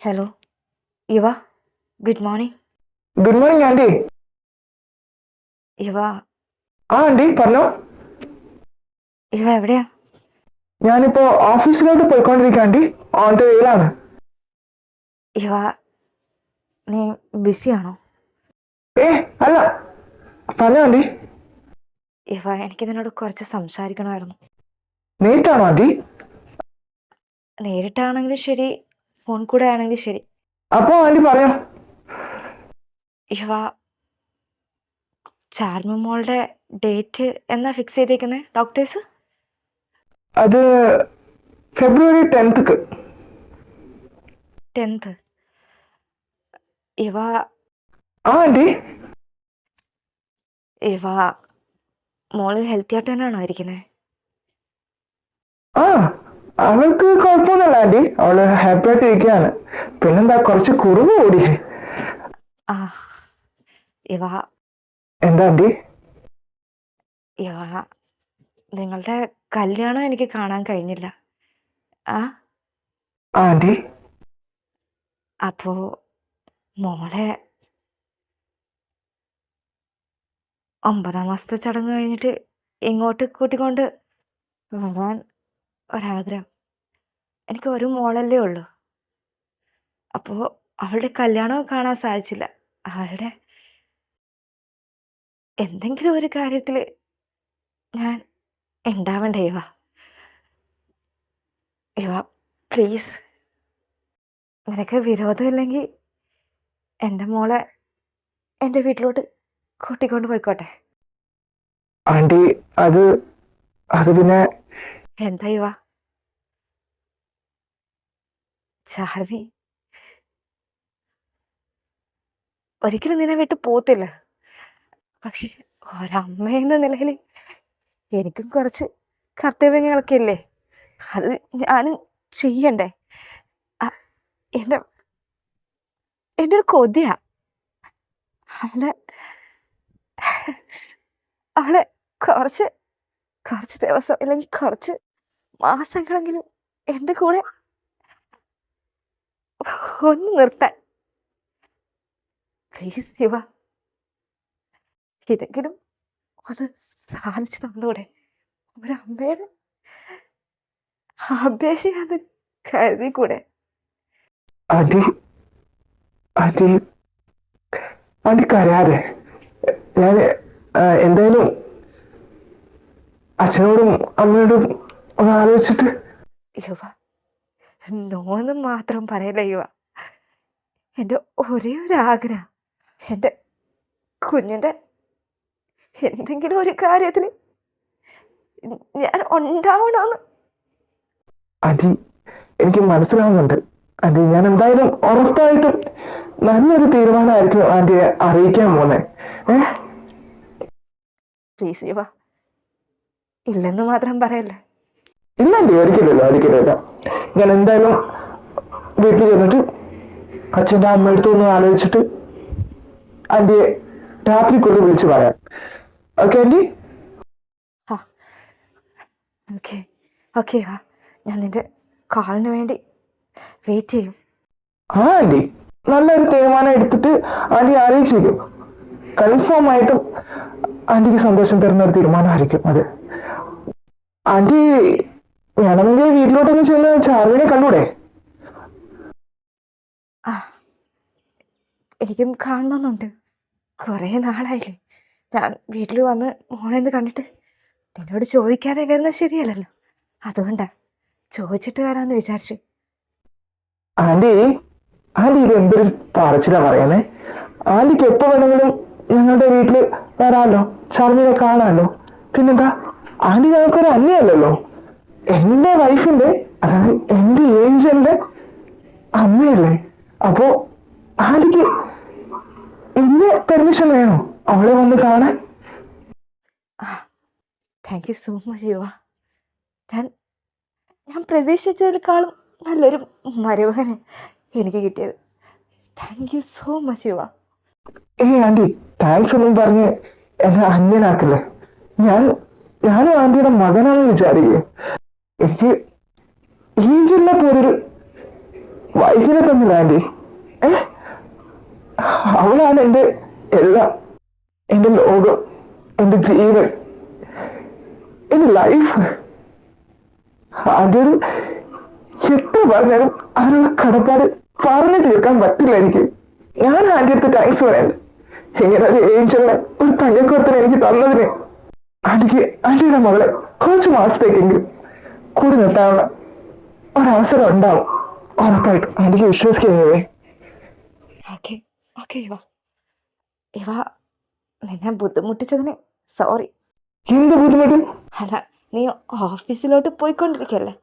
Hello യുവ, good morning. Good morning anti. യുവ, anti പറഞ്ഞോ. യുവ എവിടെയാ? ഞാനിപ്പോ ഓഫീസിലോട്ട് പോയിക്കൊണ്ടിരിക്കുക ആന്റി. On the വേയിലാണ്. യുവ, നീ ബിസിയാണോ? ഏ അല്ല, പറഞ്ഞോ ആന്റി. യുവ, എനിക്ക് നിന്നോട് കുറച്ച് സംസാരിക്കണമായിരുന്നു. നേരിട്ടാണോ ആന്റി? നേരിട്ടാണെങ്കിലും ശരി, ഫോൺ കൂടെ ആണെങ്കിലും ശരി. അപ്പോ ആന്റി പറഞ്ഞോ. യുവ, ചാർമി മോളുടെ ഡേറ്റ് എന്നാ ഫിക്സ് ചെയ്തേക്കുന്നത് ഡോക്ടേഴ്സ്? അത് ഫെബ്രുവരി 10th. 10th. യുവ, ആന്റി. യുവ, മോള് ഹെൽത്തി ആയിട്ട് തന്നെയാണോ ഇരിക്കുന്നത്? ആ, അവൾക്ക് കുഴപ്പമൊന്നുമില്ല ആന്റി. അവള് ഹാപ്പി ആയിട്ട് ഇരിക്കുകയാണ്. പിന്നെന്താ, കുറച്ച് കുറവ് കൂടി. ആ യുവ, എന്താ ആന്റി? യുവ, നിങ്ങളുടെ കല്യാണം എനിക്ക് കാണാൻ കഴിഞ്ഞില്ല. ആ ആന്റി. അപ്പോ മോളെ 9ാം മാസത്തെ ചടങ്ങ് കഴിഞ്ഞിട്ട് ഇങ്ങോട്ട് കൂട്ടിക്കൊണ്ട് വരാൻ ഒരാഗ്രഹം. എനിക്ക് ഒരു മോളല്ലേ ഉള്ളൂ. അപ്പോൾ അവളുടെ കല്യാണവും കാണാൻ സാധിച്ചില്ല. അവളുടെ എന്തെങ്കിലും ഒരു കാര്യത്തിൽ ഞാൻ ഉണ്ടാവണ്ടേ യുവ? യുവ, പ്ലീസ്, നിനക്ക് വിരോധമില്ലെങ്കിൽ എൻ്റെ മോളെ എൻ്റെ വീട്ടിലോട്ട് കൂട്ടിക്കൊണ്ട് പോയിക്കോട്ടെ. ആന്റി, അത് അത് പിന്നെ എന്താ യുവ? ചാർവി ഒരിക്കലും നിന്നെ വിട്ട് പോത്തില്ല. പക്ഷെ ഒരമ്മയെന്ന നിലയിൽ എനിക്കും കുറച്ച് കർത്തവ്യങ്ങളൊക്കെ ഇല്ലേ? അത് ഞാനും ചെയ്യണ്ടേ? എൻ്റെ എൻ്റെ ഒരു കൊതിയാ അവളെ അവളെ കുറച്ച് കുറച്ച് ദിവസം അല്ലെങ്കിൽ കുറച്ച് മാസങ്ങളെങ്കിലും എൻ്റെ കൂടെ ഒന്ന് നിർത്താൻ പ്ലീസ് യുവ. ഇതെങ്കിലും ഒന്ന് സാധിച്ചു തന്നൂടെ? ഒരമ്മയുടെ അപേക്ഷയാന്ന് കരുതിക്കൂടെ? ആന്റി ആന്റി ആന്റി കരയാതെ. ഞാൻ എന്തായാലും അച്ഛനോടും അമ്മയോടും ഒന്ന് ആലോചിച്ചിട്ട്. യുവ, നോന്ന് മാത്രം പറയല്ല യുവ. എൻ്റെ ഒരേ ഒരു ആഗ്രഹം, എൻ്റെ കുഞ്ഞിൻ്റെ എന്തെങ്കിലും ഒരു കാര്യത്തിൽ ഞാൻ ഉണ്ടാവണമെന്ന്. ആന്റി, എനിക്ക് മനസ്സിലാവുന്നുണ്ട് ആന്റി. ഞാൻ എന്തായാലും ഉറപ്പായിട്ടും നല്ലൊരു തീരുമാനമായിരിക്കും ആന്റിയെ അറിയിക്കാൻ പോന്നെ. പ്ലീസ് യുവ, ഇല്ലെന്ന് മാത്രം പറയല്ലേ. ഇല്ല ആന്റി, ഒരിക്കലില്ല ഒരിക്കലില്ല. ഞാൻ എന്തായാലും വീട്ടിൽ ചെന്നിട്ട് അച്ഛൻ്റെ അമ്മയടുത്ത് ഒന്ന് ആലോചിച്ചിട്ട് ആന്റിയെ രാത്രിക്കുള്ളിൽ വിളിച്ച് പറയാം. Okay aunty? ആ ഓക്കെ ഓക്കെ യുവ, ഞാൻ നിൻ്റെ കോളിന് വേണ്ടി വെയിറ്റ് ചെയ്യും. ആ ആന്റി, നല്ലൊരു തീരുമാനം എടുത്തിട്ട് ആന്റി അറിയിച്ചേക്കും. കൺഫേം ആയിട്ടും ആന്റിക്ക് സന്തോഷം തരുന്ന ഒരു തീരുമാനമായിരിക്കും അത്. ആന്റി വേണമെങ്കിൽ വീട്ടിലോട്ടൊന്ന് ചെന്ന് ചാർവിനെ കണ്ടൂടെ? ആ എനിക്കും കാണണമെന്നുണ്ട്. കുറേ നാളായില്ലേ ഞാൻ വീട്ടിൽ വന്ന് മോളെന്ന് കണ്ടിട്ട്. നിന്നോട് ചോദിക്കാതെ വരുന്നത് ശരിയല്ലല്ലോ, അതുകൊണ്ടാ ചോദിച്ചിട്ട് വരാമെന്ന് വിചാരിച്ചു. ആന്റി ആന്റി ഇത് എന്തൊരു പറച്ചിലാ പറയുന്നേ. ആന്റിക്ക് എപ്പോ വേണമെങ്കിലും ഞങ്ങളുടെ വീട്ടില് വരാമല്ലോ, ചാർവിനെ കാണാമല്ലോ. പിന്നെന്താ, ആന്റി ഞങ്ങൾക്കൊരു അന്യല്ലല്ലോ. എന്റെ വൈഫിന്റെ, അതായത് എന്റെ ഏഞ്ചലിന്റെ അമ്മയല്ലേ. അപ്പോ ആന്റിക്ക് എന്റെ പെർമിഷൻ വേണോ അവളെ വന്ന് കാണാൻ? താങ്ക് യു സോ മച്ച് യുവ. ഞാൻ ഞാൻ പ്രതീക്ഷിച്ചതിനേക്കാളും നല്ലൊരു മരുമകനെ എനിക്ക് കിട്ടിയത്. താങ്ക് യു സോ മച്ച് യുവ. ആന്റി, താങ്ക്സ് ഒന്നും പറഞ്ഞ് എന്നെ അന്യനാക്കില്ലേ. ഞാനും ആന്റിയുടെ മകനാണെന്ന് വിചാരിക്കേ. എനിക്ക് ഏഞ്ചലിനെ പോലൊരു വൈഫിനെ തന്നില്ല ആന്റി. അവളാണ് എൻ്റെ എല്ലാം, എൻ്റെ ലോകം, എൻ്റെ ജീവൻ, എൻ്റെ ലൈഫ്. ആന്റിയോട് എത്ര പറഞ്ഞാലും അതിനുള്ള കടപ്പാട് പറഞ്ഞു തീർക്കാൻ പറ്റില്ല എനിക്ക്. ഞാൻ ആന്റി അടുത്ത് താങ്ക്സ് പറയണ്ട. ഇങ്ങനെ ഒരു ഏഞ്ചലിനെ, ഒരു തങ്കക്കുറത്തിനെ എനിക്ക് തന്നതിന്. ആന്റിയുടെ മകളെ കുറച്ച് മാസത്തേക്കെങ്കിലും കൂടി നിർത്താനുള്ള ഒരവസരം ഉണ്ടാവും ഉറപ്പായിട്ടും. ആന്റിക്ക് വിശ്വസിക്കുന്നതേ. ഓക്കെ ഓക്കെ ഇവ നിന്നെ ബുദ്ധിമുട്ടിച്ചതിന് സോറി. എന്ത് ബുദ്ധിമുട്ടും? അല്ല, നീ ഓഫീസിലോട്ട് പോയിക്കൊണ്ടിരിക്കല്ലേ.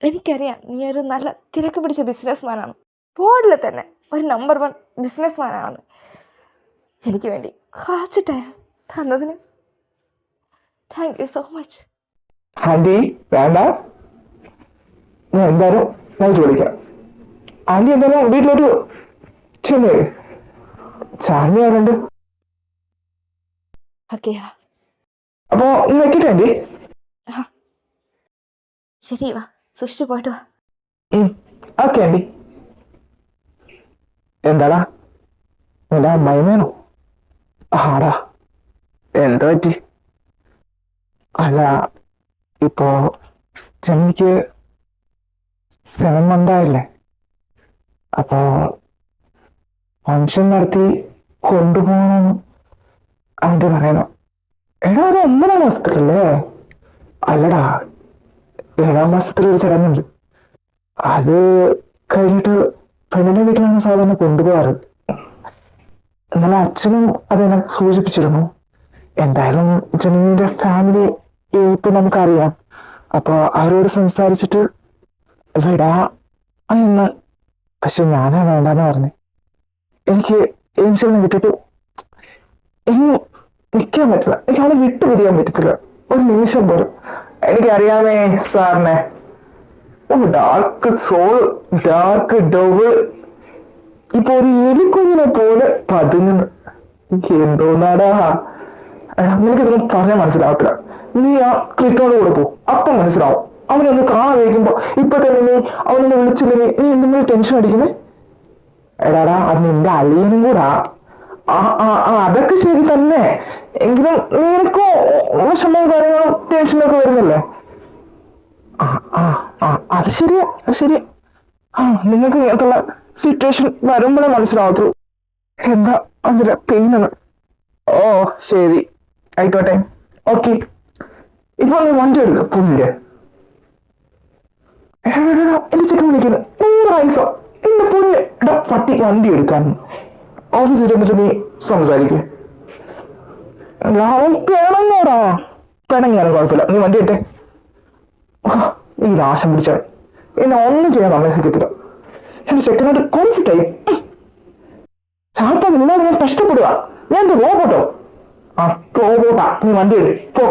എനിക്കറിയാം നീ ഒരു നല്ല തിരക്ക് പിടിച്ച ബിസിനസ്മാനാണ്, ബോർഡിൽ തന്നെ ഒരു നമ്പർ 1 ബിസിനസ്മാനാണെന്ന്. എനിക്ക് വേണ്ടി കുറച്ച് ടൈം തന്നതിന് thank you so much. Aunty വേണ്ട, ഞാൻ എന്തായാലും നയിച്ചു വിളിക്കാം. ആന്റി എന്തായാലും വീട്ടിലോട്ട് ചെന്ന് ചാർമിയാറുണ്ട്. ഓക്കെ അപ്പോ വെക്കട്ടെ ആന്റി. ശരി, വാ, സൂക്ഷിച്ചു പോയിട്ട് വാ. Okay aunty. എന്താടാ നിന്റെ അമ്മായിമേനോ? ആടാ, എന്താ പറ്റി? അല്ല, ഇപ്പോ ചെമ്മിക്ക് 7 month ആയില്ലേ? അപ്പോ ഫങ്ഷൻ നടത്തി കൊണ്ടുപോകണമെന്ന് അവൻ്റെ പറയണം. എടാ, ഒരു 1.5 മാസത്തിലല്ലേ? അല്ലടാ, 7ാം മാസത്തിലൊരു ചടങ്ങുണ്ട്. അത് കഴിഞ്ഞിട്ട് പെണ്ണിന്റെ വീട്ടിലാണ് സാധാരണ കൊണ്ടുപോകാറ്. എന്നാലും അച്ഛനും അതെന്നെ സൂചിപ്പിച്ചിരുന്നു. എന്തായാലും ജനീന്റെ ഫാമിലി ഇപ്പൊ നമുക്കറിയാം. അപ്പൊ അവരോട് സംസാരിച്ചിട്ട് വിടാ എന്ന്. പക്ഷെ ഞാനാ വേണ്ടെന്ന് പറഞ്ഞു. എനിക്ക് ഏഞ്ചലിനെ വിട്ടിട്ട് എങ്ങും നിൽക്കാൻ പറ്റില്ല. എനിക്ക് അവളെ വിട്ടു പിരിയാൻ പറ്റത്തില്ല ഒരു നിമിഷം പോലും. എനിക്കറിയാമേ സാറിനെ. ഡാർക്ക് സോൾ, ഡാർക്ക് ഡബിൾ, ഇപ്പൊ ഒരു എലിക്കുഞ്ഞിനെ പോലെ പതുങ്ങുന്നു. എന്തോന്നാടാ. നിനക്കിതൊന്നും പറഞ്ഞാൽ മനസ്സിലാവത്തില്ല. നീ ആ ക്രിക്കോട് കൂടെ പോകും, അപ്പം മനസ്സിലാവും. അവനൊന്ന് കാണാതിരിക്കുമ്പോ ഇപ്പൊ തന്നെ നീ അവനൊന്ന് വിളിച്ചില്ലെങ്കിൽ നീ എന്തെങ്കിലും ടെൻഷൻ അടിക്കുന്നേ. എടാടാ, അത് നിന്റെ അളിയനും കൂടാ. അതൊക്കെ ശരി തന്നെ. എങ്കിലും നിനക്കും വിഷമവും കാര്യങ്ങളും ടെൻഷനൊക്കെ വരുന്നില്ലേ? അത് ശരിയാ, അത് ശരിയാ. നിങ്ങൾക്ക് ഇങ്ങനത്തുള്ള സിറ്റുവേഷൻ വരുമ്പോഴേ മനസ്സിലാവത്തുള്ളൂ എന്താ അതിന്റെ പെയിൻ എന്ന്. ഓ ശരി, ആയിക്കോട്ടെ, ഓക്കെ. ഇപ്പൊ നീ വണ്ടി എടുക്ക. പുല്ല് എന്റെ ചിക്കൻ വിളിക്കുന്നു. 100 വയസ്സോ എന്റെ പുല്ല്. എടാ പട്ടി, വണ്ടി എടുക്കാൻ ഓഫീസിൽ ചെന്നിട്ട് നീ സംസാരിക്കേ. പിണങ്ങോടാ. പിണങ്ങിയാലും കുഴപ്പമില്ല, നീ വണ്ടി എടുത്തേ. ഈ നാശം പിടിച്ചാൽ എന്നെ ഒന്നും ചെയ്യാൻ താമസിക്കത്തില്ല. എന്റെ സെക്കൻഡ് കുറച്ച് ടൈം രാത്രി നിന്നോട് ഞാൻ കഷ്ടപ്പെടുക. ഞാൻ എന്ത് റോബോട്ടോ? റോബോട്ടാ. നീ വണ്ടി എടു പോ.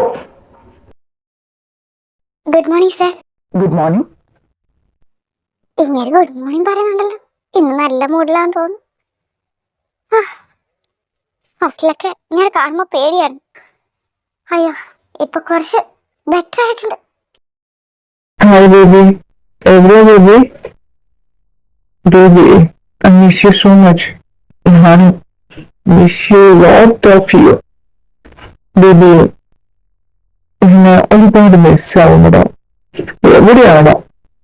Good morning sir. Good morning. ഇങ്ങനെ ഗുഡ് മോർണിംഗ് പറയുന്നുണ്ടല്ലോ. ഇന്ന് നല്ല മൂഡിലാന്ന് തോന്നുന്നു. ഫസ്റ്റിലൊക്കെ ഇങ്ങനെ കാണുമ്പോ പേടിയായിരുന്നു. അയ്യോ, ഇപ്പൊ കുറച്ച് ബെറ്റർ ആയിട്ടുണ്ട്. Hi baby. Hello baby. Baby, I miss you so much. I miss you lot of you. Baby, എന്നെ ഒരുപാട് മിസ്സാവുന്നതാ. എവിടെയാണോ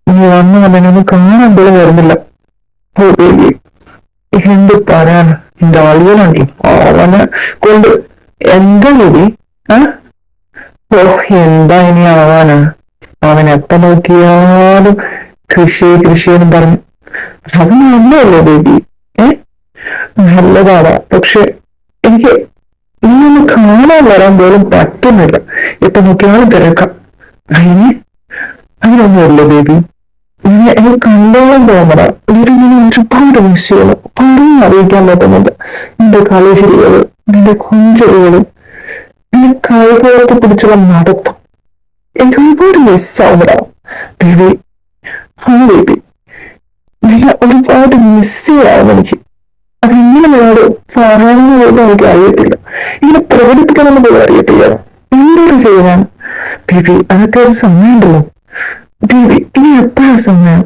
നീ വന്നു അതിനൊന്നും കാണാൻ പോലും വരുന്നില്ല. ഓ ബേബി, എന്ത് പറയാൻ. എന്റെ അളിയനാണ് അവനെ കൊണ്ട്. എന്താ ബേബി? ഓ എന്താ ഇനി ആവാനാ. അവൻ എപ്പ നോക്കിയാലും കൃഷിയെന്ന് പറഞ്ഞു. അത് നല്ലതല്ലേ ബേബി? നല്ലതാണ്. പക്ഷെ എനിക്ക് ഇന്നൊന്ന് കാണാൻ വരാൻ പോലും പറ്റുന്നില്ല. എപ്പ നോക്കിയാലും തിരക്കാം. അങ്ങനൊന്നുമല്ല ബേബി. എനിക്ക് കണ്ടോളം തോന്നണ ഒരുപാട് മിസ് ചെയ്യണം. പറഞ്ഞ് അറിയിക്കാൻ പറ്റുന്നുണ്ട്. നിന്റെ കളിച്ചിരികള്, നിന്റെ കൊഞ്ചലുകള്, നിന്റെ കൈകോളത്ത് പിടിച്ചുള്ള നടത്തം എനിക്ക് ഒരുപാട് മിസ്സാവുന്നതാ ബേബി. ബേബി, നിന്നെ ഒരുപാട് മിസ് ചെയ്യാവും എനിക്ക്. അതെങ്ങനെ നിന്നോട് പറയണമെന്ന് പോലും എനിക്ക് അറിയത്തില്ല. ഇങ്ങനെ പ്രകടിപ്പിക്കണമെന്ന് പോലും അറിയത്തില്ല. എന്തൊരു ചെയ്യാൻ ബേബി? അതൊക്കെ ഒരു സമയമുണ്ടല്ലോ ബേബി. ഇനി എപ്പോഴാ സമയം?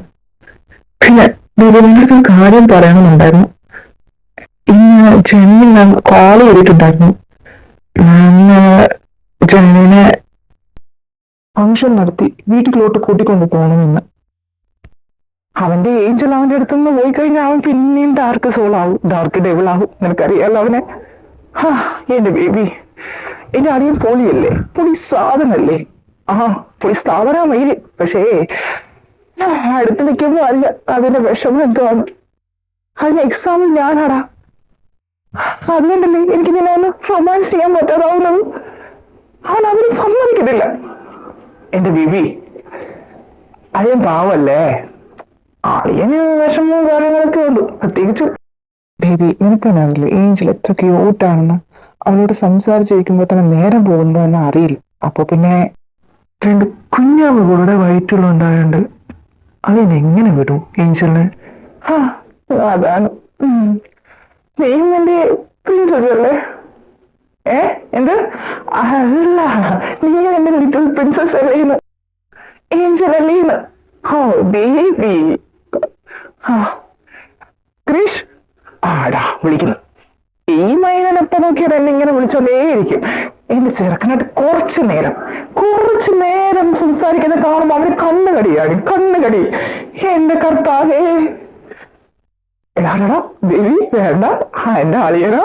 പിന്നെ നിങ്ങളുടെ ഒരു കാര്യം പറയണമെന്നുണ്ടായിരുന്നു. ഇന്ന് ജെന്നി മാം കോൾ ചെയ്തിട്ടുണ്ടായിരുന്നു. മാം ജെന്നിനെ ഫംഗ്ഷൻ നടത്തി വീട്ടിലോട്ട് കൂട്ടിക്കൊണ്ടു പോകണമെന്ന്. അവന്റെ ഏഞ്ചൽ അവന്റെ അടുത്തുനിന്ന് പോയി കഴിഞ്ഞാൽ അവൻ പിന്നെയും ഡാർക്ക് സോൾ ആവും, ഡാർക്ക് ഡെവിൾ ആവും. നിനക്കറിയാലോ അവനെ. എന്റെ ബേബി, എന്റെ അടിയൻ പൊളിയല്ലേ, പൊളി സാധനല്ലേ. പൊളി സാധനമായി. പക്ഷേ അടുത്ത് നിൽക്കുമ്പോ അറിയ അതിന്റെ വിഷമം എന്തുവാണ്. അതിന് എക്സാമിൽ ഞാനാടാ. അതുകൊണ്ടല്ലേ എനിക്ക് നിന്നെ ഒന്ന് റൊമാൻസ് ചെയ്യാൻ പറ്റാതാവുന്നത്. അവൻ അതിന് സമ്മതിക്കുന്നില്ല. എന്റെ ബേബി, അളിയൻ പാവല്ലേ, അളിയന് വിഷമവും കാര്യങ്ങളൊക്കെ ഉണ്ട്. പ്രത്യേകിച്ച് ബേബി, നിനക്കെന്നാവില്ലേ ഏഞ്ചൽ എത്ര ക്യൂട്ടാണെന്ന്. അവളോട് സംസാരിച്ചിരിക്കുമ്പോ തന്നെ നേരം പോകുന്നതെന്ന് അറിയില്ല. അപ്പൊ പിന്നെ 2 കുഞ്ഞാവുകളുടെ വയറ്റിലുണ്ടായോണ്ട് അളിയൻ എങ്ങനെ വിടും ഏഞ്ചലിന്? അതാണ്. നീയും എന്റെ പ്രിൻസസ് അല്ലേ? എന്ത്? അല്ല, നീ എന്റെ ലിറ്റിൽ പ്രിൻസസ് അല്ലേന്ന്, ഏഞ്ചൽ അല്ലേന്ന്. ബേബി. ക്രിഷ് ആടാ വിളിക്കുന്നു. ഈ മൈനപ്പ നോക്കിയാൽ എന്നെ ഇങ്ങനെ വിളിച്ചോണ്ടേയിരിക്കും. എന്റെ ചെറുക്കനായിട്ട് കുറച്ചു നേരം സംസാരിക്കുന്ന കാണുമ്പോ അവന് കണ്ണുകടിയാണ്, കണ്ണുകടി. എന്റെ കർത്താവേ. എടാടാ ബേബി, വേണ്ട. എന്റെ അളിയനാ.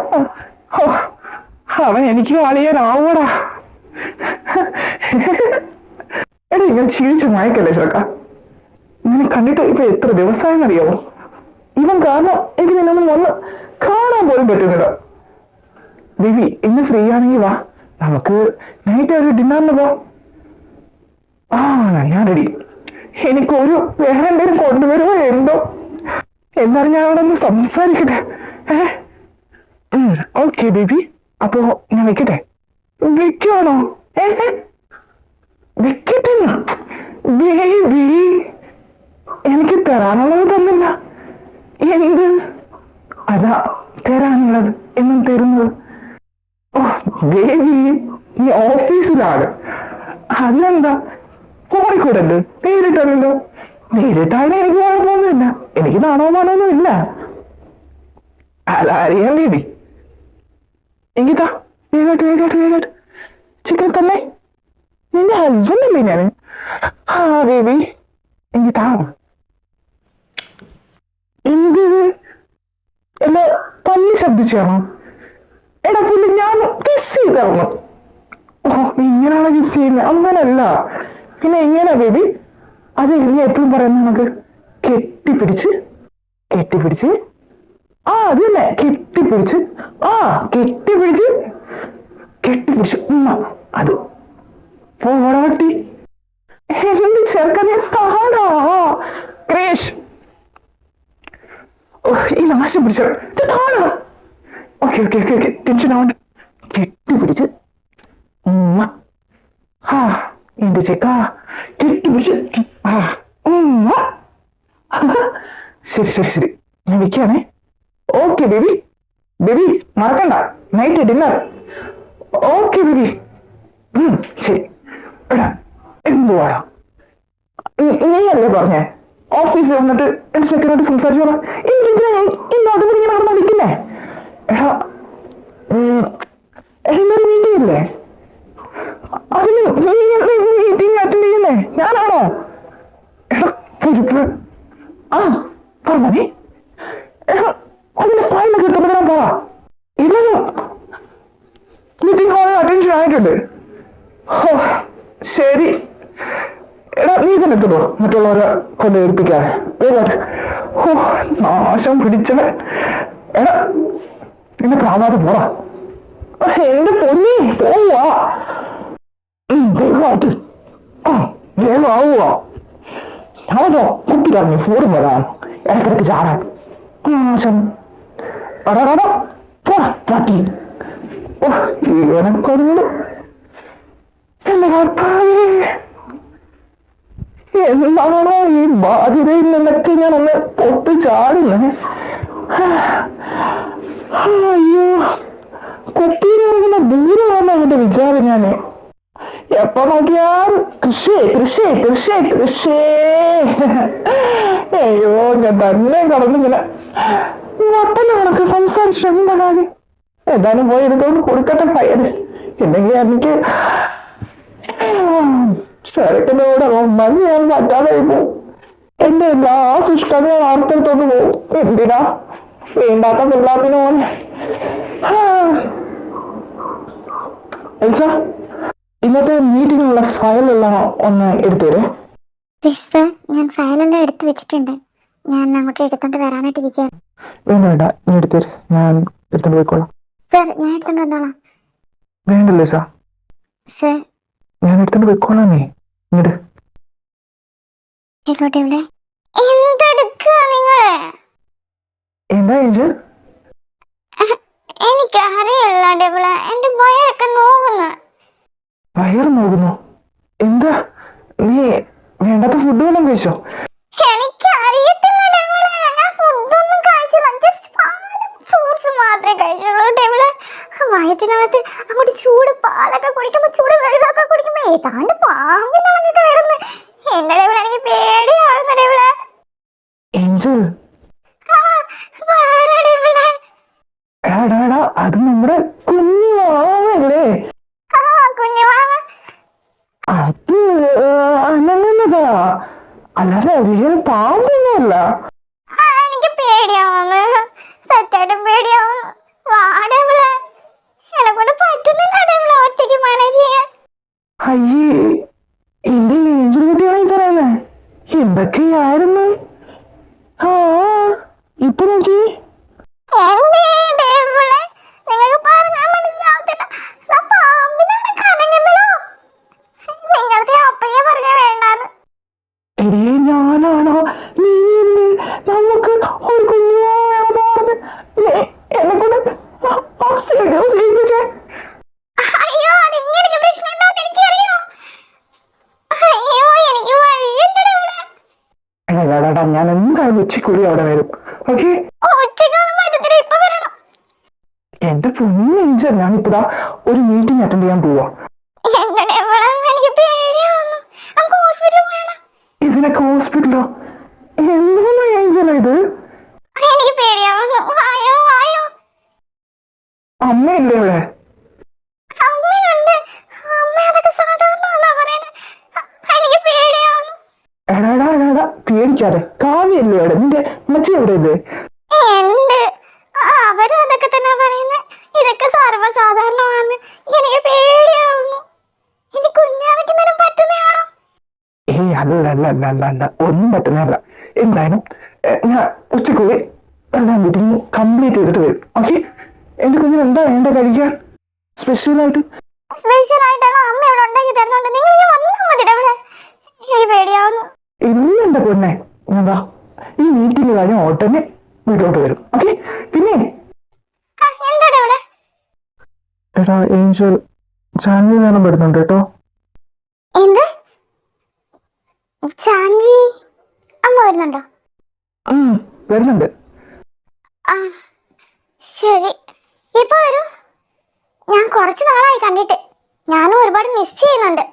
അവൻ എനിക്ക് അളിയനാവൂടാ. എടാ ഇങ്ങനെ ചിരിച്ചു മയക്കല്ലേ ചെറുക്ക. ഇങ്ങനെ കണ്ടിട്ട് ഇപ്പൊ എത്ര ദിവസമായെന്നറിയാമോ? ഇവൻ കാരണം എനിക്ക് നിന്നൊന്നും വന്ന് കാണാൻ പോലും പറ്റുന്നില്ല. ബേബി, ഇന്ന് ഫ്രീ ആണെങ്കിൽ വാ, നമുക്ക് നൈറ്റ് ഒരു ഡിന്നറിന് പോ. ഞാൻ റെഡി. എനിക്കൊരു വേറെ എന്തെങ്കിലും കൊണ്ടുവരുമോ എന്തോ. എന്നാലും ഞാൻ അവിടെ ഒന്ന് സംസാരിക്കട്ടെ. ഓക്കെ ബേബി, അപ്പോ ഞാൻ വെക്കട്ടെ? വെക്കുവാണോ? വെക്കട്ടെ ബേബി. എനിക്ക് തരാനുള്ളത് തന്നില്ല. എന്ത്? അതാ തരാനുള്ളത് എന്നും തരുന്നത്. ബേബി, നീ ഓഫീസിലാണ്. അതെന്താ ഫോണിക്കൂടല്ലോ, നേരിട്ടല്ലോ. നേരിട്ടായാലും എനിക്ക് കുഴപ്പമൊന്നുമില്ല, എനിക്ക് നാണവമാനൊന്നും ഇല്ല. അറിയാൻ ബേബി. എങ്കിതാ വേഗാട്ട് ചിക്കൻ തന്നെ. നിന്റെ ഹസ്ബൻഡ് അല്ലേ ഞാൻ? ബേബി എങ്കിതാ. എന്ത് എല്ലാ പല്ലി ശബ്ദിച്ചാണോ? എടാ പുള്ളി ഞാൻ കിസ് ചെയ്തറങ്ങും. ഇങ്ങനെയാണ് കിസ് ചെയ്യുന്നത്, അങ്ങനല്ല. പിന്നെ എങ്ങനെയാ ബേബി? അത് നീ എപ്പോഴും പറയുന്ന നമുക്ക് കെട്ടിപ്പിടിച്ച് അത് തന്നെ കെട്ടിപ്പിടിച്ച് അത് പോടാട്ടി. എന്ത് ചേർക്കാൻ താടാ ക്രേഷ്. ഈ നാശം പിടിച്ച ഓക്കെ ടെൻഷൻ ആവണ്ട. കെട്ടിപ്പിടിച്ച് എന്റെ ചെക്ക കെട്ടിപ്പിടിച്ച്. ശരി ഞാൻ വിൽക്കാണേ. ഓക്കെ ബേബി മറക്കണ്ട, നൈറ്റ് ഡിന്നർ. Okay baby. ശരി. എടാ എന്തുവാടാ നീയല്ലേ പറഞ്ഞേ ഓഫീസിൽ വന്നിട്ട് എന്റെ സെക്രട്ടറി സംസാരിച്ചോളാ? ഇന്നോട്ട് ഇങ്ങനെ അവിടെ വിളിക്കുന്നേ. എടാ എന്നൊരു മീറ്റിംഗ് ഇല്ലേ, അതിന് മീറ്റിംഗ് അറ്റൻഡ് ചെയ്യുന്നേ ഞാനാണോ? എടാ തിരുപ്പ്. പറഞ്ഞേ. എടാ അതിന്റെ ഫയലൊക്കെ എടുത്തോണ്ട് പറ. ഇതൊന്നും മീറ്റിംഗ് ഹാളിൽ അറ്റൻഷൻ ആയിട്ടുണ്ട്. ശരി. എടാ നീ തന്നെ എത്തുള്ളൂ, മറ്റുള്ളവരെ കൊണ്ട് ഏൽപ്പിക്കാതെ. നാശം പിടിച്ചവൻ. എടാ എന്നെ കാണാതെ പോടാ. എന്റെ പൊന്നി പോവാ. ദൈവമായിട്ട് വേഗമാവുക. ഞാനോ കുട്ടി പറഞ്ഞു ഫോറും വരാൻ ഇടയ്ക്കിടയ്ക്ക് ചാടാൻ. നാശം. പോടാ പട്ടി. ഇവനെ കൊണ്ട് എന്റെ കർത്താവേ, എന്നാണോ ഈ ബാധ്യതയിൽ നിന്നൊക്കെ ഞാൻ ഒന്ന് പൊട്ടി ചാടുന്നേ. അയ്യോ, കുപ്പിയിൽ ഇറങ്ങുന്ന ദൂരമാണ് അവന്റെ വിചാരം. ഞാന് എപ്പോ നോക്കിയാലും കൃഷി കൃഷി കൃഷി കൃഷി. അയ്യോ ഞാൻ തന്നെ കടന്നിങ്ങനെ വട്ടല്ല കണക്ക് സംസാരിച്ചിട്ട് എന്താ കാര്യം? എന്തായാലും പോയി എടുത്തോണ്ട് കൊടുക്കട്ടെ പയ്യന്. ഇല്ലെങ്കിൽ എനിക്ക് ശരത്തിനോട് മതി ഞാൻ പറ്റാതെ പോകും. എന്റെ എല്ലാ സൃഷ്ടങ്ങളും ആർത്തെടുത്തോണ്ട് പോകും. എന്തിനാ വേണ്ടാത്ത പിള്ളാപ്പിന് പോലെ. എൽസ, ഇന്നത്തെ മീറ്റിങ്ങിനുള്ള ഫയലെല്ലാം ഒന്ന് എടുത്തേരെ. സർ, ഞാൻ ഫയലെല്ലാം എടുത്തു വെച്ചിട്ടുണ്ട്. ഞാൻ അങ്ങോട്ട് എടുത്തോണ്ട് വരാനായിട്ടിരിക്കുക. വേണ്ട വേണ്ട, നീ എടുത്തേര്, ഞാൻ എടുത്തോണ്ട് പോയിക്കോളാം. സർ, ഞാൻ എടുത്തോണ്ട് വന്നോളാം. വേണ്ടല്ലേ സാർ, സർ. ഞാൻ എടുത്തോണ്ട് പോയിക്കോളാം. നീ ഇങ്ങോട്ട് ഇവിടെ എന്തെടുക്കുക നിങ്ങള്? എന്താ ഏഞ്ചൽ? എനിക്കറിയില്ല ഡെവിളെ, എന്റെ വയറൊക്കെ നോക്കുന്നു. വയറ് നോക്കുന്നു? എന്താ നീ വേണ്ടാത്ത ഫുഡ് വല്ലതും കഴിച്ചോ? എനിക്കറിയത്തില്ല ഡെവിളെ, ഞാൻ ഫുഡൊന്നും കഴിച്ചില്ല. ജസ്റ്റ് പാലും ഫ്രൂട്ട്സ് മാത്രമേ കഴിച്ചുള്ളൂ ഡെവിളെ. വയറ്റിനകത്ത് അങ്ങോട്ട് ചൂട് പാലൊക്കെ കുടിക്കുമ്പോ, ചൂട് വെള്ളമൊക്കെ കുടിക്കുമ്പോ ഏതാണ്ട് പാമ്പിനൊക്കെ വരുന്നു. എന്റെ ഡെവിളെ, എനിക്ക് പേടിയാവുന്നു ഡെവിളെ. ഏഞ്ചൽ, എടാ അത് നമ്മുടെ കുഞ്ഞു മാവല്ലേ? കുഞ്ഞുമാവ അത് അനങ്ങുന്നതാ, അല്ലാതെ റിയൽ പാമ്പൊന്നുമല്ല. എനിക്ക് പേടിയാവുന്നു, സത്യമായിട്ടും പേടിയാവുന്നു. വാടവിളെ, എന്നെ കൊണ്ട് പറ്റുന്നില്ല ഡെവിളെ ഒറ്റയ്ക്ക് മാനേജ് ചെയ്യാൻ. അയ്യേ, എന്റെ ഏഞ്ചൽ കുട്ടിയാണ് ഈ പറയുന്നേ. എന്തൊക്കെയായിരുന്നു? ആ ഇപ്പൊ നോക്കി. നിങ്ങൾക്ക് പറഞ്ഞാൽ മനസ്സിലാവത്തില്ല. പാമ്പിനാണ് കനങ്ങുന്നതോ. നിങ്ങളുടെ അപ്പയെ പറഞ്ഞ വേണ്ടാന്ന്. എടേ ഞാനാണോ നീ? നമുക്ക് ഒരു കുഞ്ഞു എന്നെ കൊണ്ട് ചെയ്യിപ്പിച്ചേ. അയ്യോ, അതിങ്ങനെ പ്രശ്നം ഉണ്ടോന്ന് എനിക്കറിയോ. അയ്യോ, എനിക്ക് വഴിയുണ്ട്. എടാ ഞാൻ എന്തായാലും ഉച്ചക്കുള്ളി അവിടെ വരും. ഓക്കെ? ഉച്ചക്കൊന്നും പറ്റത്തില്ല, ഇപ്പൊ വരണം. എന്റെ പൊന്നേഞ്ചൽ, ഞാനിപ്പോ ഒരു മീറ്റിംഗ് അറ്റൻഡ് ചെയ്യാൻ പോവാ. എനിക്ക് പേടിയാവുന്നു. നമുക്ക് ഹോസ്പിറ്റലിൽ പോയാലോ? ഇതിനൊക്കെ ഹോസ്പിറ്റലോ? എന്താണ് ഏഞ്ചല ഇത്? എനിക്ക് പേടിയാവുന്നു. വായോ വായോ. അമ്മയില്ലേ ഇവിടെ? അമ്മയുണ്ട്. അമ്മ അതൊക്കെ സാധാരണ പറയുന്നത്. എനിക്ക് പേടിയാവുന്നു. എടാ പേടിക്കാതെ. കാവ്യല്ലേ ഇവിടെ? നിന്റെ മച്ചി എവിടെ ഇല്ലേ? ഉണ്ട്. അവരും അതൊക്കെ തന്നെ പറയുന്നത്. ഇതൊക്കെ സർവ്വസാധാരണമാണ്. എനിക്ക് പേടിയാവുന്നു. ഇനി കുഞ്ഞാവയ്ക്ക് എന്തെങ്കിലും പറ്റുന്നതാണോ? ഏയ് അല്ല, ഒന്നും പറ്റുന്നതല്ല. എന്തായാലും ഞാൻ ഉച്ചക്കുള്ളിൽ എല്ലാ മീറ്റിംഗ് കംപ്ലീറ്റ് ചെയ്തിട്ട് വരും. ഓക്കെ? എന്റെ കുഞ്ഞിന് എന്താ വേണ്ട കഴിക്കാൻ സ്പെഷ്യലായിട്ട്? സ്പെഷ്യലായിട്ടൊക്കെ അമ്മ ഇവിടെ ഉണ്ടാക്കി തരുന്നുണ്ട്. നിങ്ങൾ ഇനി വന്നാൽ മതി ഇവിടെ. എനിക്ക് പേടിയാവുന്നു. ഇല്ല എന്റെ പൊന്നെ, എന്താ ഈ മീറ്റിംഗ് കഴിഞ്ഞ ഓട്ടന്നെ വീട്ടിലോട്ട് വരും. ഓക്കെ? പിന്നെ എന്താണ് ഇവിടെ? എടാ ഏഞ്ചൽ, ചാനൽ വേണം വരുന്നുണ്ട് കേട്ടോ. എന്ത്? ചാൻവി അമ്മ വരുന്നുണ്ടോ? വരുന്നുണ്ട്. ആ ശരി, ഇപ്പൊ വരും. ഞാൻ കുറച്ച് നാളായി കണ്ടിട്ട്. ഞാനും ഒരുപാട് മിസ് ചെയ്യുന്നുണ്ട്.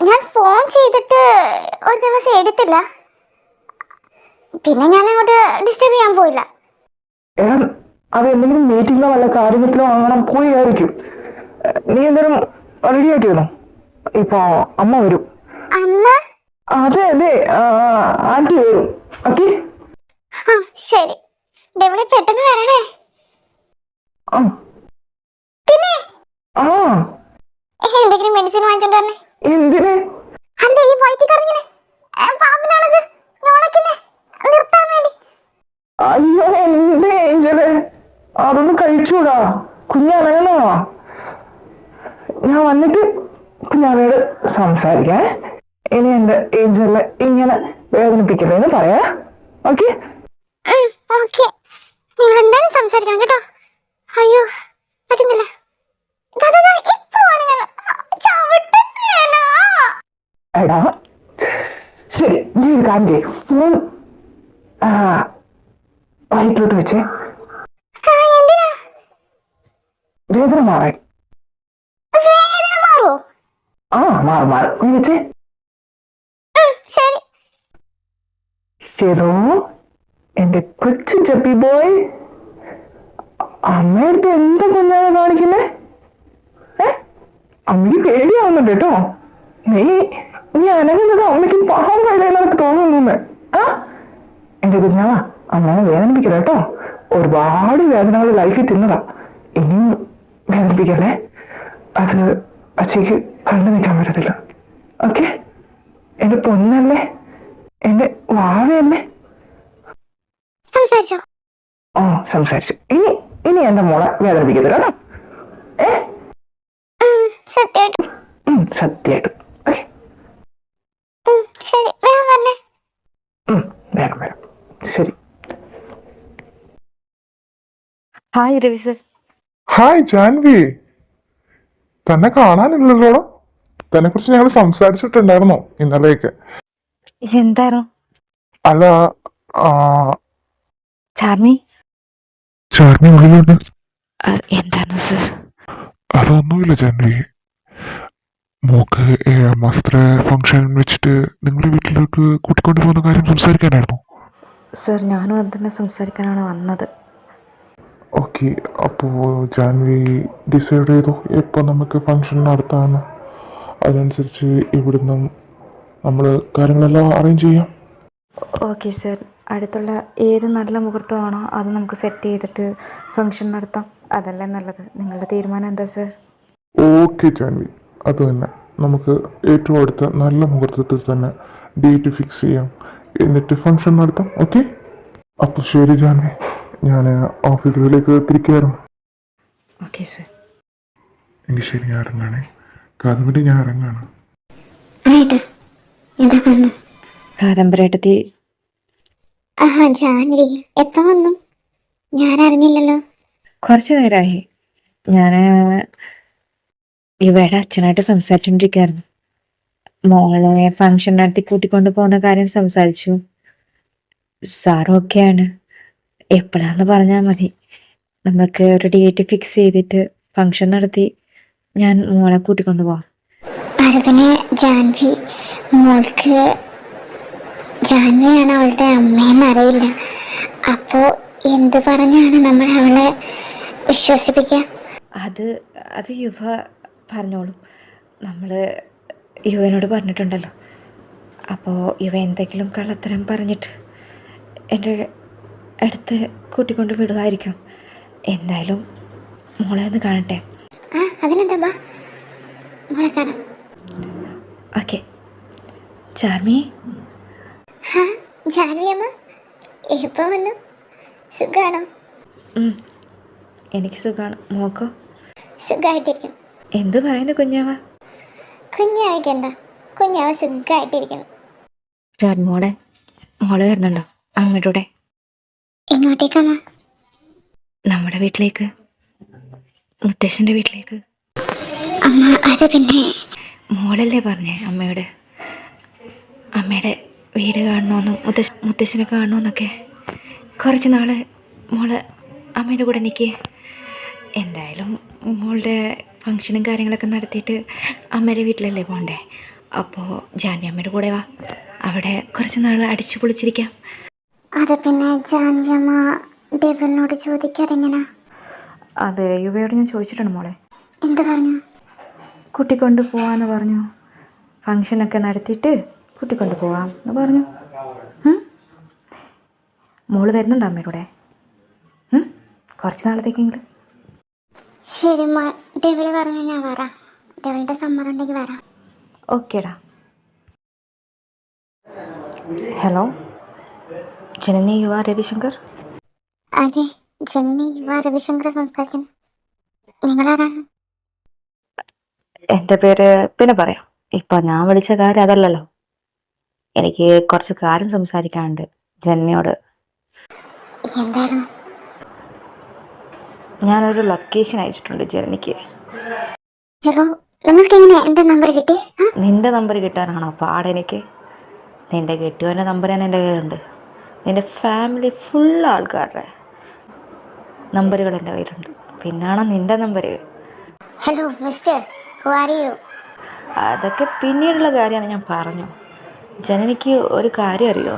ഞാൻ ഫോൺ ചെയ്തിട്ട് ഒരു ദിവസം എടുത്തില്ല. പിന്നെ ഞാൻ അങ്ങോട്ട് ഡിസ്റ്റർബ് ചെയ്യാൻ പോയില്ല. എടാ അത് എന്തെങ്കിലും മീറ്റിംഗിലോ വല്ല കാര്യത്തിലോ അങ്ങനെ പോയായിരിക്കും. നീ എന്തായാലും റെഡി ആയിട്ട് വരണം. ഇപ്പൊ അമ്മ വരും. അമ്മ? അതെ ആന്റി വരും. ഓക്കെ? ആ ശരി, ഡെവിളി പെട്ടെന്ന് വരണേ. പിന്നെ എന്തെങ്കിലും മെഡിസിൻ വാങ്ങിച്ചോണ്ട് വരണേ. എന്തിന്? അല്ല, ഈ വയറ്റി കറങ്ങിനെ പാമ്പിനാണത് നിർത്താൻ വേണ്ടി. അയ്യോ എന്റെ ഏഞ്ചല്, അതൊന്നും കഴിച്ചൂടാ. കുഞ്ഞനങ്ങണോ? ഞാൻ വന്നിട്ട് കുഞ്ഞാവയോട് സംസാരിക്കാൻ. ഇനി എന്റെ ഏഞ്ചലിനെ ഇങ്ങനെ വേദനിപ്പിക്കില്ലെന്ന് പറയാ. ഓക്കെ? നിങ്ങൾ എന്തായാലും സംസാരിക്കണം കേട്ടോ. അയ്യോ പറ്റുന്നില്ല. എടാ ശരി, നീ ഒരു കാര്യം ചെയ്യ്. ഫോൺ വയറ്റിലോട്ട് വെച്ചേ. വേദന മാറാൻ. മാറും നീ വെച്ചേ. ശരി. ശരോ, എന്റെ കൊച്ചു ചപ്പി ബോയ്, അമ്മയടുത്ത് എന്താ കുഞ്ഞാണ് കാണിക്കുന്നേ? അമ്മയ്ക്ക് പേടിയാവുന്നുണ്ട് കേട്ടോ. നീ നീ അനങ്ങുന്നത് അമ്മയ്ക്ക് പാവം കഴിയാൻ എനിക്ക് തോന്നുന്നു. എന്റെ കുഞ്ഞാവാ, അമ്മയെ വേദനിപ്പിക്കല കേട്ടോ. ഒരുപാട് വേദനകൾ ലൈഫിൽ തിന്നതാ, ഇനിയും വേദനിപ്പിക്കല്ലേ. അത് അച്ഛയ്ക്ക് കണ്ടു നിൽക്കാൻ പറ്റത്തില്ല. ഓക്കെ, എന്റെ പൊന്നല്ലേ, എന്റെ വാവയല്ലേ. സംസാരിച്ചോ? സംസാരിച്ചു. ഇനി എന്റെ മോളെ വേദനിപ്പിക്കത്തില്ല കേട്ടോ. സത്യമായിട്ടും? സത്യമായിട്ടും. ഓക്കെ, ശരി, വേഗം വരണേ. വേഗം ശരി. Hi Ravi sir. Hi Janvi, തന്നെ കാണാനില്ലല്ലോ. തന്നെ കുറിച്ച് ഞങ്ങൾ സംസാരിച്ചിട്ടുണ്ടായിരുന്നോ ഇന്നലെയൊക്കെ? എന്തായിരുന്നു? അല്ല, ചാർമി ചാർമി ഉള്ളിലുണ്ട്. എന്തായിരുന്നു സർ? അതൊന്നുമില്ല ജാൻവി, മോക്ക് 7 മാസത്തെ ഫംഗ്ഷൻ വെച്ചിട്ട് നിങ്ങളുടെ വീട്ടിലോട്ട് കൂട്ടിക്കൊണ്ടു പോകുന്ന കാര്യം സംസാരിക്കാനായിരുന്നു. സർ, ഞാനും അത് തന്നെ സംസാരിക്കാനാണ് വന്നത്. ഓക്കെ, അപ്പോൾ ജാൻവി ഡിസൈഡ് ചെയ്തു എപ്പോൾ നമുക്ക് ഫംഗ്ഷൻ നടത്താമെന്ന്. അതിനനുസരിച്ച് ഇവിടുന്ന് നമ്മൾ കാര്യങ്ങളെല്ലാം അറേഞ്ച് ചെയ്യാം. ഓക്കെ സർ, അടുത്തുള്ള ഏത് നല്ല മുഹൂർത്തമാണോ അത് നമുക്ക് സെറ്റ് ചെയ്തിട്ട് ഫംഗ്ഷൻ നടത്താം. അതല്ലേ നല്ലത്. നിങ്ങളുടെ തീരുമാനം എന്താ സർ? ഓക്കെ ജാൻവി, അത് തന്നെ. നമുക്ക് ഏറ്റവും അടുത്ത നല്ല മുഹൂർത്തത്തിൽ തന്നെ ഡേറ്റ് ഫിക്സ് ചെയ്യാം, എന്നിട്ട് ഫംഗ്ഷൻ നടത്താം. ഓക്കെ, അപ്പോൾ ശരി ജാൻവി, ഞാൻ ഓഫീസിലേക്ക് തിരിക്കുകയായിരുന്നു. Okay sir. എങ്കിൽ ശരി, ഞാൻ ഇറങ്ങാണേ. കാതുമ്പറ്റി ഞാൻ ഇറങ്ങാണ്. കാദംബരേട്ടത്തി ജാൻവി എപ്പം വന്നു? ഞാൻ അറിഞ്ഞില്ലല്ലോ. കുറച്ച് നേരമായി. ഞാൻ ഇവിടെ അച്ഛനായിട്ട് സംസാരിച്ചുകൊണ്ടിരിക്കുകയായിരുന്നു. മോളെ ഫംഗ്ഷൻ നടത്തി കൂട്ടിക്കൊണ്ട് പോകുന്ന കാര്യം സംസാരിച്ചു. സാറും ഒക്കെയാണ്. എപ്പോഴാന്ന് പറഞ്ഞാൽ മതി, നമുക്ക് ഒരു ഡേറ്റ് ഫിക്സ് ചെയ്തിട്ട് ഫംഗ്ഷൻ നടത്തി ഞാൻ മോളെ കൂട്ടിക്കൊണ്ട് പോവാം. അത് പിന്നെ ജാൻവി, മോൾക്ക് ജാൻവിയാണ് അവളുടെ അമ്മയെന്ന് അറിയില്ല. അപ്പോൾ എന്ത് പറഞ്ഞാണ് നമ്മൾ അവളെ വിശ്വസിപ്പിക്കുക? അത് യുവ പറഞ്ഞോളും. നമ്മൾ യുവനോട് പറഞ്ഞിട്ടുണ്ടല്ലോ. അപ്പോൾ യുവ എന്തെങ്കിലും കള്ളത്തരം പറഞ്ഞിട്ട് എൻ്റെ അടുത്ത് കൂട്ടിക്കൊണ്ട് വിടുമായിരിക്കും. എന്തായാലും മോളെ ഒന്ന് കാണട്ടെ. അതിനെന്താ, മോളെ കാണാം. ഓക്കെ. ചാർമി. ജാൻവി അമ്മ എപ്പോൾ വന്നു? സുഖമാണോ? എനിക്ക് സുഖമാണ്. മോക്കോ? സുഖമായിട്ടിരിക്കുന്നു. എന്ത് പറയുന്നു കുഞ്ഞാവ? കുഞ്ഞാവയ്ക്കെന്താ, കുഞ്ഞാവ സുഖമായിട്ടിരിക്കുന്നു. മോള് വരുന്നുണ്ടോ അങ്ങോട്ടൂടെ? എങ്ങോട്ടേക്കമ്മ? നമ്മുടെ വീട്ടിലേക്ക്, മുത്തശ്ശൻ്റെ വീട്ടിലേക്ക്. അമ്മ അത് പിന്നെ മോളല്ലേ പറഞ്ഞേ അമ്മയുടെ വീട് കാണണമെന്നും മുത്തശ്ശനെ കാണണമെന്നൊക്കെ. കുറച്ച് നാൾ മോള് അമ്മയുടെ കൂടെ നിൽക്കുക. എന്തായാലും മോളുടെ ഫംഗ്ഷനും കാര്യങ്ങളൊക്കെ നടത്തിയിട്ട് അമ്മയുടെ വീട്ടിലല്ലേ പോകണ്ടേ. അപ്പോൾ ജാൻവി അമ്മയുടെ കൂടെ വാ, അവിടെ കുറച്ച് നാൾ അടിച്ചു പൊളിച്ചിരിക്കാം. അത് പിന്നെ ജാൻവി അമ്മ ഡെവിളിനോട് ചോദിക്കാതെങ്ങനാ? അത് യുവയോട് ഞാൻ ചോദിച്ചിട്ടുണ്ട് മോളെ. എന്ത് പറഞ്ഞു? കൂട്ടിക്കൊണ്ട് പോവാന്ന് പറഞ്ഞു. ഫംഗ്ഷനൊക്കെ നടത്തിയിട്ട് കൂട്ടിക്കൊണ്ട് പോവാം എന്ന് പറഞ്ഞു. മോള് വരുന്നുണ്ടോ അമ്മയുടെ കൂടെ? കുറച്ച് നാളത്തേക്കെങ്കിലും. ശരി മോൻ, ഡെവിള് പറഞ്ഞു ഞാൻ വരാം. ഡെവിളിൻ്റെ സമ്മതം ഉണ്ടെങ്കിൽ വരാം. ഓക്കേടാ. ഹലോ, ജനനി യുവ രവിശങ്കർ. അതെ, ജനനി യുവ രവിശങ്കർ സംസാരിക്കുന്നു. നിങ്ങളാരാണ്? എൻ്റെ പേര് പിന്നെ പറയാം. ഇപ്പം ഞാൻ വിളിച്ച കാര്യം അതല്ലല്ലോ. എനിക്ക് കുറച്ച് കാര്യം സംസാരിക്കാനുണ്ട് ജനനിയോട്. എന്തായിരുന്നു? ഞാനൊരു ലൊക്കേഷൻ അയച്ചിട്ടുണ്ട് ജനനിക്ക്. ഹലോ, നിങ്ങൾക്ക് എങ്ങനെ എൻ്റെ നമ്പർ കിട്ടി? നിൻ്റെ നമ്പർ കിട്ടാനാണോ പാടെനിക്ക്? നിൻ്റെ കെട്ടിയവൻ്റെ നമ്പർ തന്നെ എൻ്റെ കയ്യിലുണ്ട്. നിൻ്റെ ഫാമിലി ഫുൾ ആൾക്കാരുടെ നമ്പറുകൾ എൻ്റെ കയ്യിലുണ്ട്. പിന്നാണോ നിൻ്റെ number? Hello mister, who are you? അതൊക്കെ പിന്നീടുള്ള കാര്യമാണ്, ഞാൻ പറഞ്ഞു. ജനനിക്ക് ഒരു കാര്യം അറിയോ?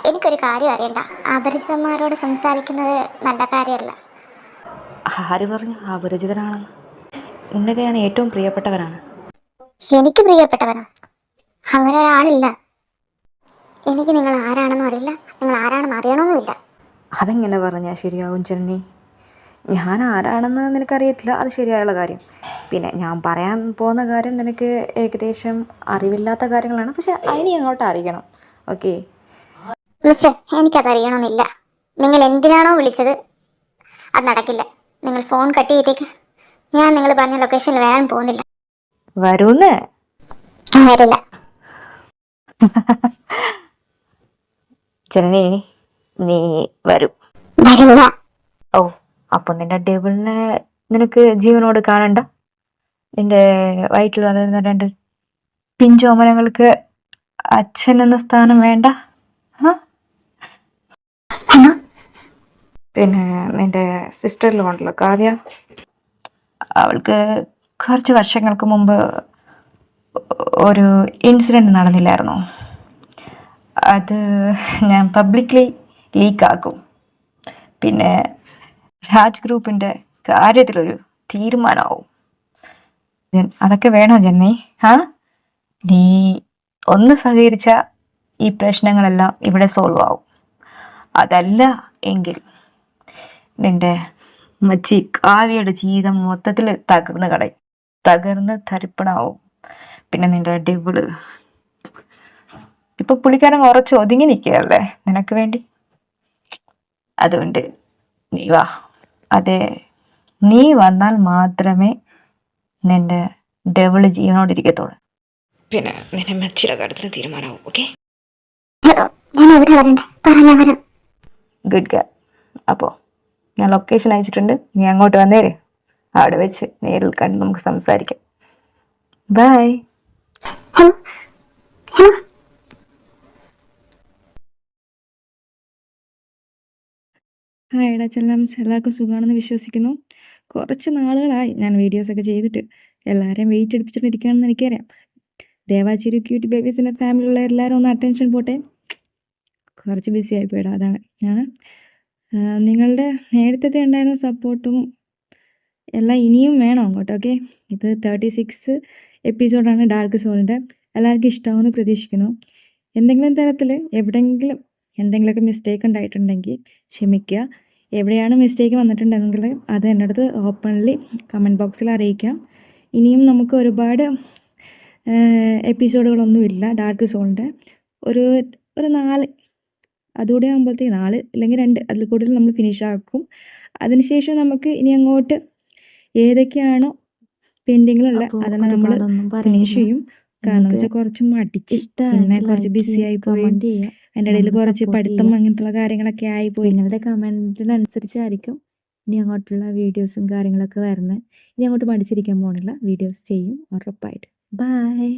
എനിക്കൊരു കാര്യം അറിയണ്ട. അപരിചിതന്മാരോട് സംസാരിക്കുന്നത് നല്ല കാര്യമല്ല. ആര് പറഞ്ഞു അപരിചിതനാണെന്ന്? നിനക്ക് ഞാൻ ഏറ്റവും പ്രിയപ്പെട്ടവനാണ്. എനിക്ക് പ്രിയപ്പെട്ടവനോ? അങ്ങനെ ഒരാളില്ല. എനിക്ക് നിങ്ങൾ ആരാണെന്നും അറിയില്ല, നിങ്ങൾ ആരാണെന്ന് അറിയണമെന്നുമില്ല. അതെങ്ങനെ പറഞ്ഞാൽ ശരിയാവും ജനനി? ഞാൻ ആരാണെന്ന് നിനക്കറിയത്തില്ല, അത് ശരിയായുള്ള കാര്യം. പിന്നെ ഞാൻ പറയാൻ പോകുന്ന കാര്യം നിനക്ക് ഏകദേശം അറിവില്ലാത്ത കാര്യങ്ങളാണ്, പക്ഷെ അതിന് അങ്ങോട്ട് അറിയണം. ഓക്കെ? മിസ്റ്റർ, എനിക്കതറിയണമെന്നില്ല. നിങ്ങൾ എന്തിനാണോ വിളിച്ചത് അത് നടക്കില്ല. നിങ്ങൾ ഫോൺ കട്ട് ചെയ്തേക്ക്. ഞാൻ നിങ്ങൾ പറഞ്ഞ ലൊക്കേഷനിൽ വരാൻ പോകുന്നില്ല. വരൂന്ന്? ഞാൻ വരില്ല. ജനനി, നീ വരും. വരില്ല. ഓ, അപ്പം നിന്റെ ഡെവിളിനെ നിനക്ക് ജീവനോട് കാണണ്ട? നിന്റെ വയറ്റിൽ വളരുന്ന 2 പിഞ്ചോമനങ്ങൾക്ക് അച്ഛൻ എന്ന സ്ഥാനം വേണ്ട? പിന്നെ നിന്റെ സിസ്റ്ററിൽ ഉണ്ടല്ലോ കാവ്യ, അവൾക്ക് കുറച്ച് വർഷങ്ങൾക്ക് മുമ്പ് ഒരു ഇൻസിഡൻറ്റ് നടന്നില്ലായിരുന്നോ? അത് ഞാൻ പബ്ലിക്ലി ലീക്കാക്കും. പിന്നെ രാജ് ഗ്രൂപ്പിൻ്റെ കാര്യത്തിലൊരു തീരുമാനമാവും. അതൊക്കെ വേണോ ജന്മി? നീ ഒന്ന് സഹകരിച്ച ഈ പ്രശ്നങ്ങളെല്ലാം ഇവിടെ സോൾവ് ആവും. അതല്ല എങ്കിൽ നിന്റെ മച്ചി കാവ്യയുടെ ജീവിതം മൊത്തത്തിൽ തകർന്ന് തരിപ്പണാവും. പിന്നെ നിന്റെ ഡെവിള് ഇപ്പൊ പുള്ളിക്കാരൻ കുറച്ച് ഒതുങ്ങി നിൽക്കുകയല്ലേ നിനക്ക് വേണ്ടി. അതുകൊണ്ട് നീ വാ. അതെ, നീ വന്നാൽ മാത്രമേ നിന്റെ ഡെവിള് ജീവനോടിരിക്കത്തുള്ളൂ. പിന്നെ നിന്റെ മച്ചിയുടെ കാര്യത്തിന് തീരുമാനമാവും. ഓക്കെ? ഞാൻ എവിടെ വരണ്ടേ? പറഞ്ഞാൽ വരാം. Good girl. അപ്പോൾ ഞാൻ ലൊക്കേഷൻ അയച്ചിട്ടുണ്ട്, നീ അങ്ങോട്ട് വന്നേര്. അവിടെ വെച്ച് നേരിൽ കണ്ട് നമുക്ക് സംസാരിക്കാം. ബൈ. Hello hello. ഹായ് എടാ ചെല്ലംസ്, എല്ലാവർക്കും സുഖമാണെന്ന് വിശ്വസിക്കുന്നു. കുറച്ച് നാളുകളായി ഞാൻ വീഡിയോസൊക്കെ ചെയ്തിട്ട്. എല്ലാവരെയും വെയിറ്റ് എടുപ്പിച്ചിട്ടിരിക്കുകയാണെന്ന് എനിക്കറിയാം. ദേവാച്ചിരി ക്യൂട്ടി ബേബീസിൻ്റെ ഫാമിലിയുള്ള എല്ലാവരും ഒന്ന് അറ്റൻഷൻ പോട്ടെ. കുറച്ച് ബിസി ആയിപ്പോയിടാ, അതാണ്. നിങ്ങളുടെ നേരത്തെ ഉണ്ടായിരുന്ന സപ്പോർട്ടും എല്ലാം ഇനിയും വേണം അങ്ങോട്ട്. ഓക്കെ? ഇത് 36 എപ്പിസോഡാണ് ഡാർക്ക് സോളിൻ്റെ. എല്ലാവർക്കും ഇഷ്ടമാവുമെന്ന് പ്രതീക്ഷിക്കുന്നു. എന്തെങ്കിലും തരത്തിൽ എവിടെയെങ്കിലും എന്തെങ്കിലുമൊക്കെ മിസ്റ്റേക്ക് ഉണ്ടായിട്ടുണ്ടെങ്കിൽ ക്ഷമിക്കുക. എവിടെയാണ് മിസ്റ്റേക്ക് വന്നിട്ടുണ്ടെങ്കിൽ അത് എൻ്റെ അടുത്ത് ഓപ്പൺലി കമൻറ്റ് ബോക്സിൽ അറിയിക്കാം. ഇനിയും നമുക്ക് ഒരുപാട് എപ്പിസോഡുകളൊന്നും ഇല്ല ഡാർക്ക് സോളിൻ്റെ. ഒരു 4 അതുകൂടെ ആകുമ്പോഴത്തേക്ക് 4 അല്ലെങ്കിൽ 2 അതിൽ കൂടുതൽ നമ്മൾ ഫിനിഷ് ആക്കും. അതിനുശേഷം നമുക്ക് ഇനി അങ്ങോട്ട് ഏതൊക്കെയാണോ പെൻഡിങ്ങിലുള്ള അതെല്ലാം നമ്മൾ ഫിനിഷ് ചെയ്യും. കാരണം എന്ന് വെച്ചാൽ കുറച്ച് മടിച്ച്, പിന്നെ കുറച്ച് ബിസി ആയിപ്പോയി. അതിൻ്റെ ഇടയിൽ കുറച്ച് പഠിത്തം അങ്ങനത്തുള്ള കാര്യങ്ങളൊക്കെ ആയിപ്പോയി. നിങ്ങളുടെ കമൻറ്റിനനുസരിച്ചായിരിക്കും ഇനി അങ്ങോട്ടുള്ള വീഡിയോസും കാര്യങ്ങളൊക്കെ വരുന്നത്. ഇനി അങ്ങോട്ട് മടിച്ചിരിക്കാൻ പോകണില്ല, വീഡിയോസ് ചെയ്യും ഉറപ്പായിട്ട്. ബൈ.